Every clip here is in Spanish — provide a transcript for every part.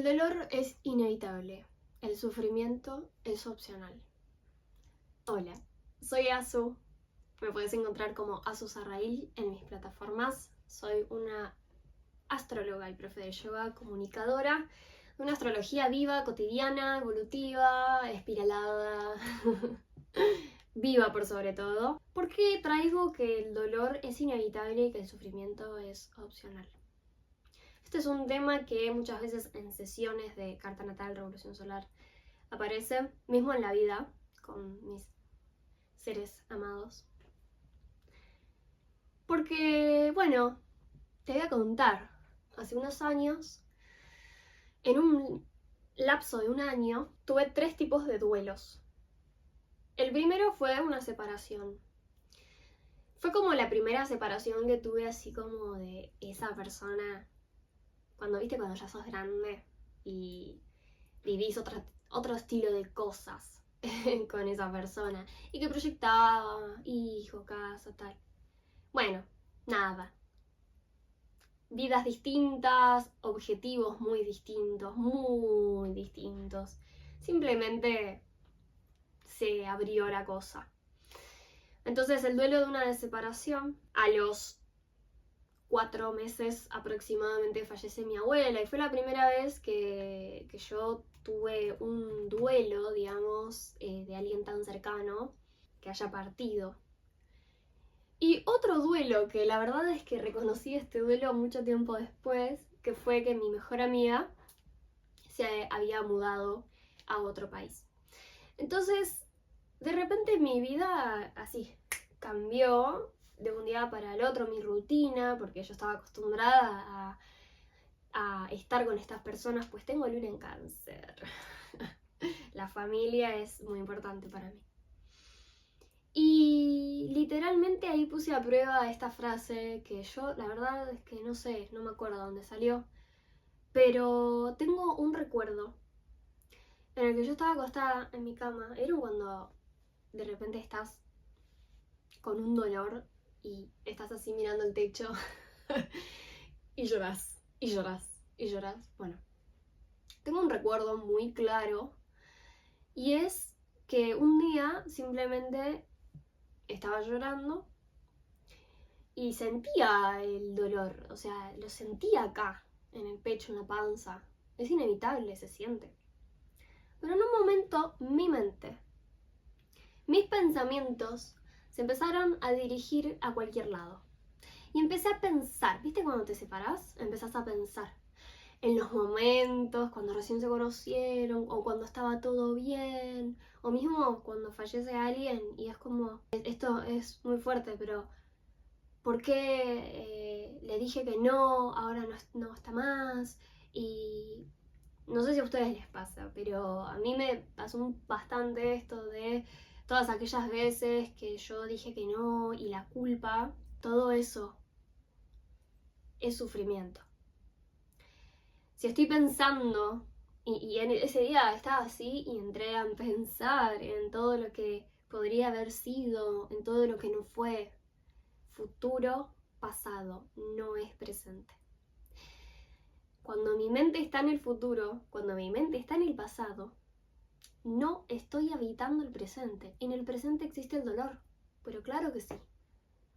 dolor es inevitable, el sufrimiento es opcional. Hola, soy Azu, me puedes encontrar como Azu Sarrail en mis plataformas. Soy una astróloga y profe de yoga, comunicadora de una astrología viva, cotidiana, evolutiva, espiralada, viva por sobre todo, porque traigo que el dolor es inevitable y que el sufrimiento es opcional. Este es un tema que muchas veces en sesiones de carta natal, revolución solar, aparece, mismo en la vida, con mis seres amados. Porque, bueno, te voy a contar, hace unos años, en un lapso de un año, tuve 3 tipos de duelos. El primero fue una separación. Fue como la primera separación que tuve así como de esa persona, cuando ya sos grande y vivís otro estilo de cosas con esa persona y que proyectaba hijo, casa, tal. Bueno, nada. Vidas distintas, objetivos muy distintos, muy distintos. Simplemente se abrió la cosa. Entonces el duelo de una separación, a los 4 meses aproximadamente fallece mi abuela y fue la primera vez que yo tuve un duelo, digamos, de alguien tan cercano que haya partido. Y otro duelo que la verdad es que reconocí este duelo mucho tiempo después, que fue que mi mejor amiga se había mudado a otro país. Entonces, de repente mi vida así cambió de un día para el otro, mi rutina, porque yo estaba acostumbrada a estar con estas personas, pues tengo luna en Cáncer. La familia es muy importante para mí. Y literalmente ahí puse a prueba esta frase que yo, la verdad es que no sé, no me acuerdo dónde salió, pero tengo un recuerdo en el que yo estaba acostada en mi cama. Era cuando de repente estás con un dolor y estás así mirando el techo y lloras, y lloras, y lloras. Bueno, tengo un recuerdo muy claro y es que un día simplemente estaba llorando y sentía el dolor, o sea, lo sentía acá, en el pecho, en la panza. Es inevitable, se siente. Pero en un momento mi mente, mis pensamientos se empezaron a dirigir a cualquier lado. Y empecé a pensar, ¿viste cuando te separás? Empezás a pensar en los momentos, cuando recién se conocieron, o cuando estaba todo bien, o mismo cuando fallece alguien y es como, esto es muy fuerte, pero ¿por qué le dije que no, ahora no está más? Y no sé si a ustedes les pasa, pero a mí me pasó bastante esto de todas aquellas veces que yo dije que no y la culpa, todo eso es sufrimiento. Si estoy pensando, y en ese día estaba así y entré a pensar en todo lo que podría haber sido, en todo lo que no fue, futuro, pasado, no es presente. Cuando mi mente está en el futuro, cuando mi mente está en el pasado, no estoy habitando el presente. En el presente existe el dolor, pero claro que sí.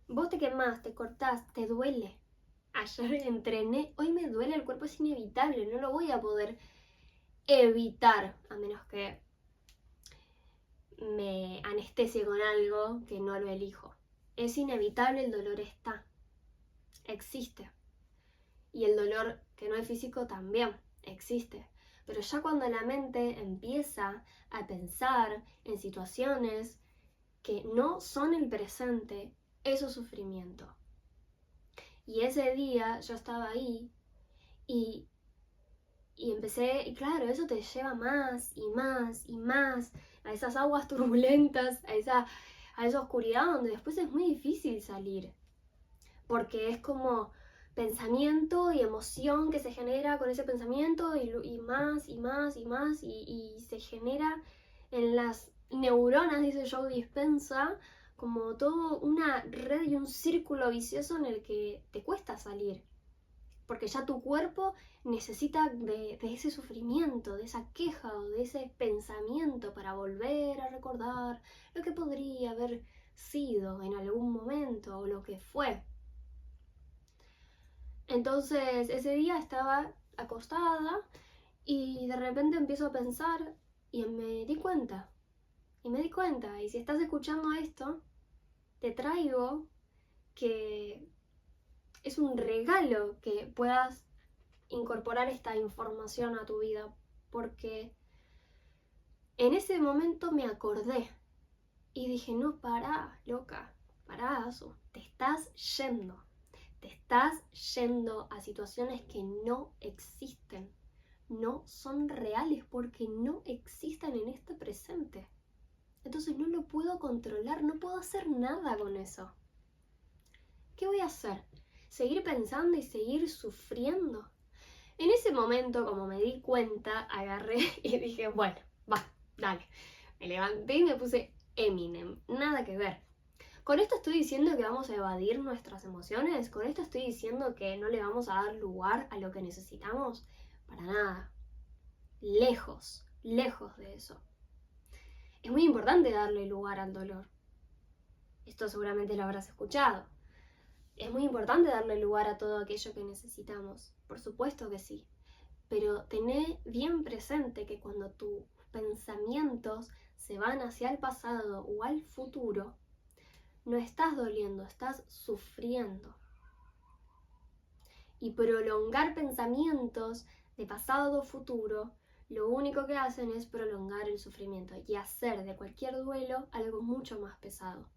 Vos te quemás, te cortás, te duele. Ayer entrené, hoy me duele, el cuerpo es inevitable, no lo voy a poder evitar, a menos que me anestesie con algo que no lo elijo. Es inevitable, el dolor está, existe. Y el dolor que no es físico también existe. Pero ya cuando la mente empieza a pensar en situaciones que no son el presente, eso es sufrimiento. Y ese día yo estaba ahí y empecé, y claro, eso te lleva más y más y más a esas aguas turbulentas, a esa oscuridad donde después es muy difícil salir. Porque es como pensamiento y emoción que se genera con ese pensamiento y más y más y más y se genera en las neuronas, dice Joe Dispenza, como todo una red y un círculo vicioso en el que te cuesta salir. porque ya tu cuerpo necesita de ese sufrimiento, de esa queja o de ese pensamiento para volver a recordar lo que podría haber sido en algún momento o lo que fue. Entonces ese día estaba acostada y de repente empiezo a pensar y me di cuenta. Y si estás escuchando esto, te traigo que es un regalo que puedas incorporar esta información a tu vida, porque en ese momento me acordé y dije, no, pará, loca, pará, Azu, te estás yendo a situaciones que no existen, no son reales porque no existen en este presente. Entonces no lo puedo controlar, no puedo hacer nada con eso. ¿Qué voy a hacer? ¿Seguir pensando y seguir sufriendo? En ese momento, como me di cuenta, agarré y dije, bueno, va, dale. Me levanté y me puse Eminem, nada que ver. ¿Con esto estoy diciendo que vamos a evadir nuestras emociones? ¿Con esto estoy diciendo que no le vamos a dar lugar a lo que necesitamos? Para nada. Lejos, lejos de eso. Es muy importante darle lugar al dolor. Esto seguramente lo habrás escuchado. Es muy importante darle lugar a todo aquello que necesitamos. Por supuesto que sí. Pero tené bien presente que cuando tus pensamientos se van hacia el pasado o al futuro, no estás doliendo, estás sufriendo. Y prolongar pensamientos de pasado o futuro, lo único que hacen es prolongar el sufrimiento y hacer de cualquier duelo algo mucho más pesado.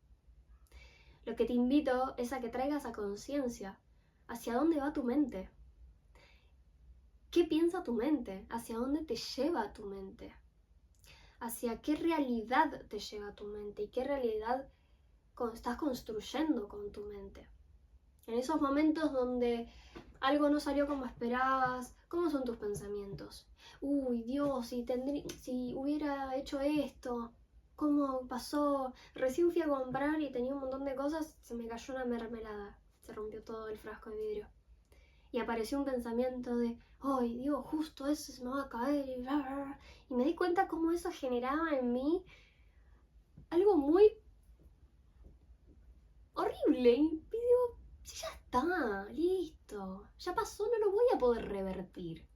Lo que te invito es a que traigas a conciencia hacia dónde va tu mente. ¿Qué piensa tu mente? ¿Hacia dónde te lleva tu mente? ¿Hacia qué realidad te lleva tu mente? ¿Y qué realidad estás construyendo con tu mente? En esos momentos donde algo no salió como esperabas, ¿cómo son tus pensamientos? Uy, Dios, si hubiera hecho esto, ¿cómo pasó? Recién fui a comprar y tenía un montón de cosas, se me cayó una mermelada, se rompió todo el frasco de vidrio. Y apareció un pensamiento de, ¡ay, Dios, justo eso se me va a caer! Y, bla, bla, bla. Y me di cuenta cómo eso generaba en mí algo muy horrible. Y digo, si ya está, listo, ya pasó, no lo voy a poder revertir.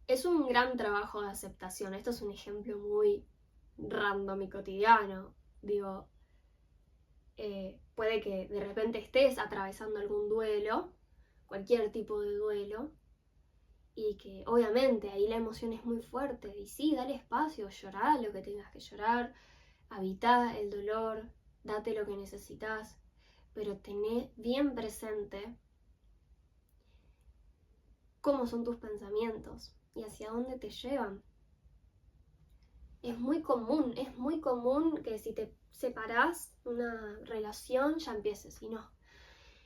Es un gran trabajo de aceptación. Esto es un ejemplo muy random y cotidiano. Digo, puede que de repente estés atravesando algún duelo, cualquier tipo de duelo, y que obviamente ahí la emoción es muy fuerte. Y sí, dale espacio, llorá lo que tengas que llorar, habitá el dolor, date lo que necesitas, pero tené bien presente cómo son tus pensamientos y hacia dónde te llevan. Es muy común que si te separás una relación ya empieces y no.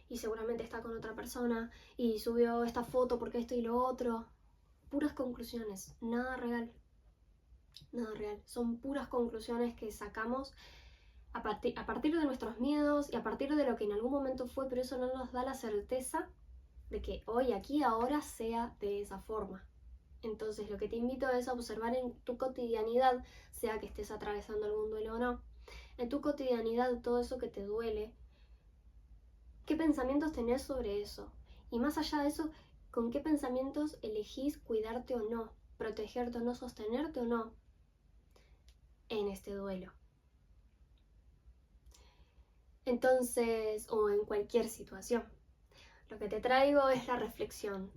Y seguramente está con otra persona y subió esta foto porque esto y lo otro. Puras conclusiones, nada real. Nada real. Son puras conclusiones que sacamos a partir de nuestros miedos y a partir de lo que en algún momento fue, pero eso no nos da la certeza de que hoy, aquí, ahora sea de esa forma. Entonces lo que te invito es a observar en tu cotidianidad, sea que estés atravesando algún duelo o no, en tu cotidianidad todo eso que te duele, qué pensamientos tenés sobre eso. Y más allá de eso, con qué pensamientos elegís cuidarte o no, protegerte o no, sostenerte o no en este duelo. Entonces, o en cualquier situación. Lo que te traigo es la reflexión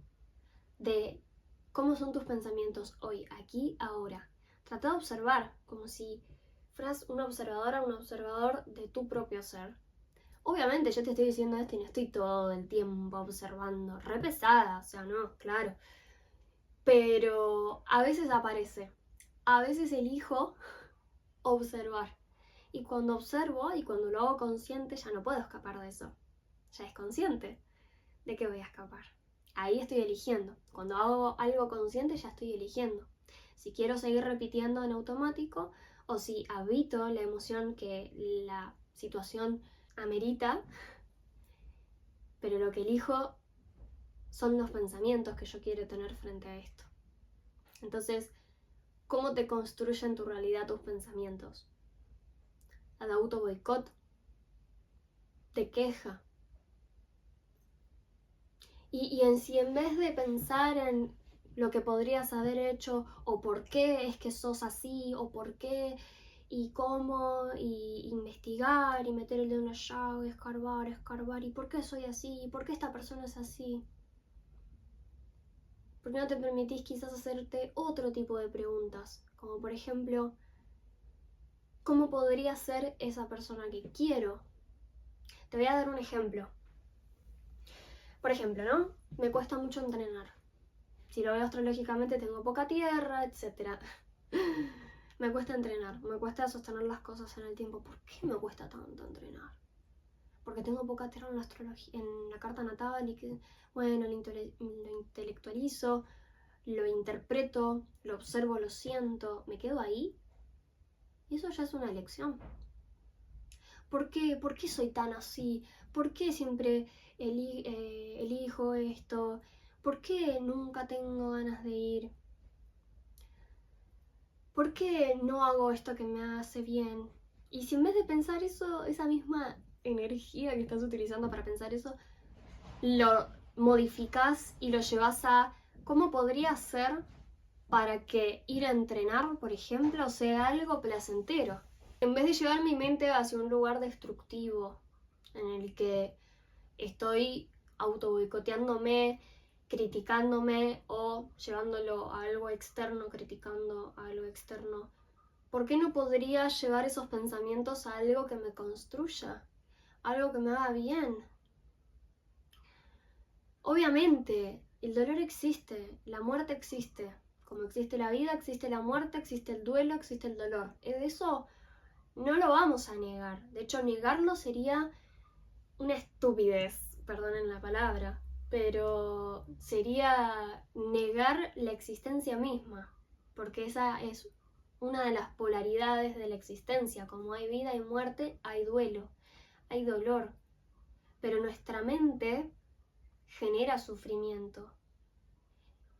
de cómo son tus pensamientos hoy, aquí, ahora. Trata de observar como si fueras una observadora, un observador de tu propio ser. Obviamente yo te estoy diciendo esto y no estoy todo el tiempo observando, re pesada, o sea, no, claro. Pero a veces aparece, a veces elijo observar. Y cuando observo y cuando lo hago consciente ya no puedo escapar de eso. Ya es consciente de que voy a escapar. Ahí estoy eligiendo. Cuando hago algo consciente ya estoy eligiendo. Si quiero seguir repitiendo en automático o si habito la emoción que la situación amerita, pero lo que elijo son los pensamientos que yo quiero tener frente a esto. Entonces, ¿cómo te construyen tu realidad tus pensamientos? ¿Al auto boicot? ¿Te queja? Y en vez de pensar en lo que podrías haber hecho, o por qué es que sos así, o por qué, y cómo, y investigar, y meter el dedo en la llaga, escarbar, y por qué soy así, y por qué esta persona es así. ¿Por qué no te permitís quizás hacerte otro tipo de preguntas? Como por ejemplo, ¿cómo podría ser esa persona que quiero? Te voy a dar un ejemplo. Por ejemplo, ¿no? Me cuesta mucho entrenar. Si lo veo astrológicamente tengo poca tierra, etc. Me cuesta entrenar, me cuesta sostener las cosas en el tiempo. ¿Por qué me cuesta tanto entrenar? Porque tengo poca tierra en la astrología, en la carta natal y que, bueno, lo intelectualizo, lo interpreto, lo observo, lo siento, me quedo ahí. Y eso ya es una elección. ¿Por qué? ¿Por qué soy tan así? ¿Por qué siempre elijo esto? ¿Por qué nunca tengo ganas de ir? ¿Por qué no hago esto que me hace bien? Y si en vez de pensar eso, esa misma energía que estás utilizando para pensar eso, lo modificas y lo llevas a cómo podría ser para que ir a entrenar, por ejemplo, sea algo placentero. En vez de llevar mi mente hacia un lugar destructivo, en el que estoy auto boicoteándome, criticándome o llevándolo a algo externo, criticando a algo externo, ¿por qué no podría llevar esos pensamientos a algo que me construya? Algo que me haga bien. Obviamente, el dolor existe, la muerte existe. Como existe la vida, existe la muerte, existe el duelo, existe el dolor. De eso no lo vamos a negar. De hecho, negarlo sería una estupidez, perdonen la palabra, pero sería negar la existencia misma, porque esa es una de las polaridades de la existencia. Como hay vida y muerte, hay duelo, hay dolor, pero nuestra mente genera sufrimiento.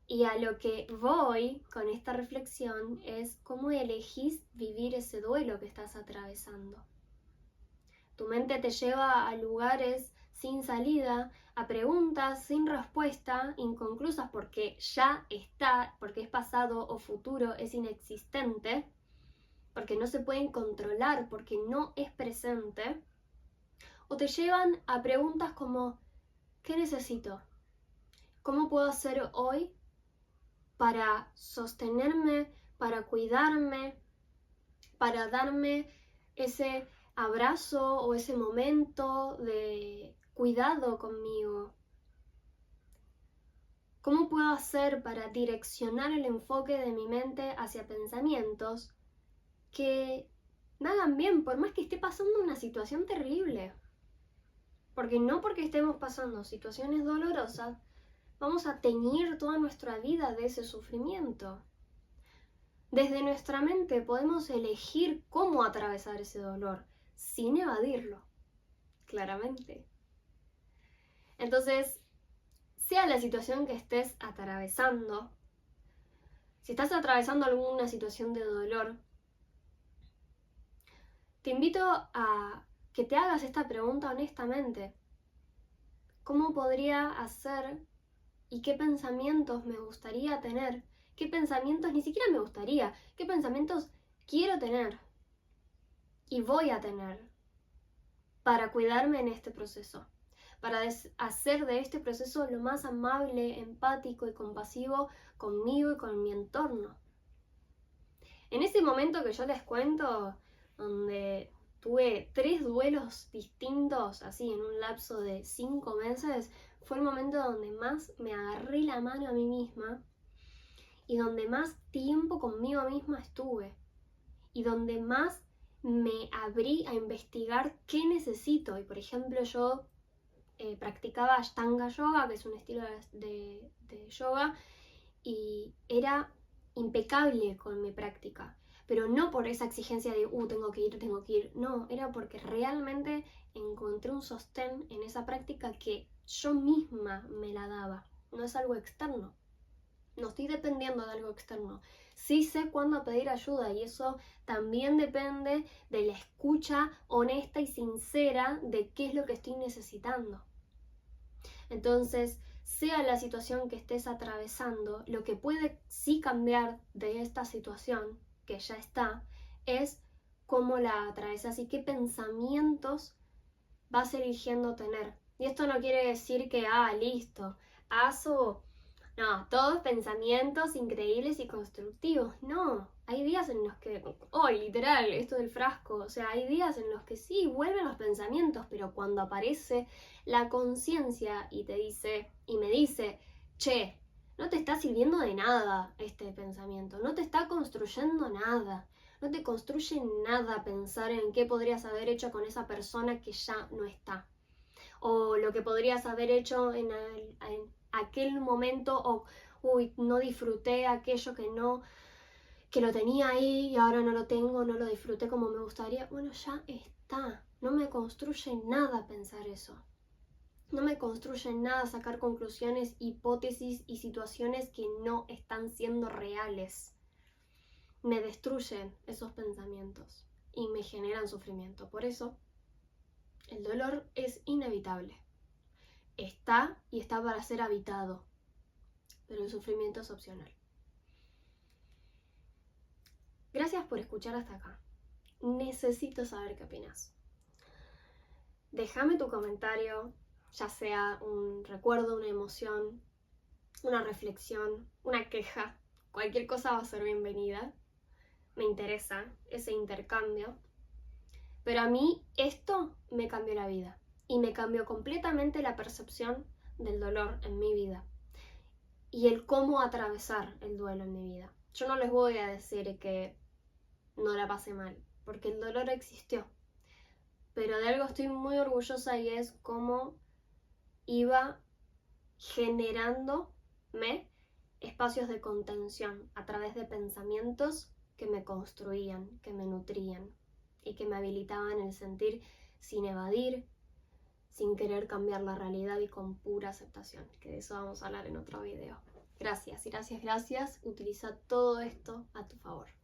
Y a lo que voy con esta reflexión es cómo elegís vivir ese duelo que estás atravesando. Tu mente te lleva a lugares sin salida, a preguntas sin respuesta, inconclusas porque ya está, porque es pasado o futuro, es inexistente, porque no se pueden controlar, porque no es presente. O te llevan a preguntas como, ¿qué necesito? ¿Cómo puedo hacer hoy para sostenerme, para cuidarme, para darme ese abrazo o ese momento de cuidado conmigo? ¿Cómo puedo hacer para direccionar el enfoque de mi mente hacia pensamientos que me hagan bien, por más que esté pasando una situación terrible? Porque no porque estemos pasando situaciones dolorosas, vamos a teñir toda nuestra vida de ese sufrimiento. Desde nuestra mente podemos elegir cómo atravesar ese dolor, sin evadirlo, claramente. Entonces, sea la situación que estés atravesando, si estás atravesando alguna situación de dolor, te invito a que te hagas esta pregunta honestamente. ¿Cómo podría hacer y qué pensamientos me gustaría tener? ¿Qué pensamientos ni siquiera me gustaría? ¿Qué pensamientos quiero tener y voy a tener para cuidarme en este proceso? Para hacer de este proceso lo más amable, empático y compasivo conmigo y con mi entorno. En ese momento que yo les cuento, donde tuve 3 duelos distintos, así en un lapso de 5 meses, fue el momento donde más me agarré la mano a mí misma y donde más tiempo conmigo misma estuve y donde más me abrí a investigar qué necesito. Y por ejemplo, yo practicaba Ashtanga Yoga, que es un estilo de yoga, y era impecable con mi práctica, pero no por esa exigencia de tengo que ir, no, era porque realmente encontré un sostén en esa práctica que yo misma me la daba. no es algo externo. No estoy dependiendo de algo externo. Sí sé cuándo pedir ayuda y eso también depende de la escucha honesta y sincera de qué es lo que estoy necesitando. Entonces, sea la situación que estés atravesando, lo que puede sí cambiar de esta situación que ya está es cómo la atravesas y qué pensamientos vas eligiendo tener. Y esto no quiere decir que, listo, aso. No, todos pensamientos increíbles y constructivos. No, hay días en los que, literal, esto del frasco, o sea, hay días en los que sí, vuelven los pensamientos, pero cuando aparece la conciencia y te dice, y me dice, che, no te está sirviendo de nada este pensamiento, no te está construyendo nada, no te construye nada pensar en qué podrías haber hecho con esa persona que ya no está. O lo que podrías haber hecho en aquel momento, o no disfruté aquello que lo tenía ahí y ahora no lo tengo, no lo disfruté como me gustaría. Bueno, ya está. No me construye nada pensar eso. No me construye nada sacar conclusiones, hipótesis y situaciones que no están siendo reales. Me destruyen esos pensamientos y me generan sufrimiento. Por eso, el dolor es inevitable. Está y está para ser habitado, pero el sufrimiento es opcional. Gracias por escuchar hasta acá. Necesito saber qué opinas. Déjame tu comentario, ya sea un recuerdo, una emoción, una reflexión, una queja. Cualquier cosa va a ser bienvenida. Me interesa ese intercambio. Pero a mí esto me cambió la vida y me cambió completamente la percepción del dolor en mi vida y el cómo atravesar el duelo en mi vida. Yo no les voy a decir que no la pasé mal, porque el dolor existió. Pero de algo estoy muy orgullosa y es cómo iba generándome espacios de contención a través de pensamientos que me construían, que me nutrían y que me habilitaban el sentir sin evadir, sin querer cambiar la realidad y con pura aceptación, que de eso vamos a hablar en otro video. Gracias, gracias, gracias. Utiliza todo esto a tu favor.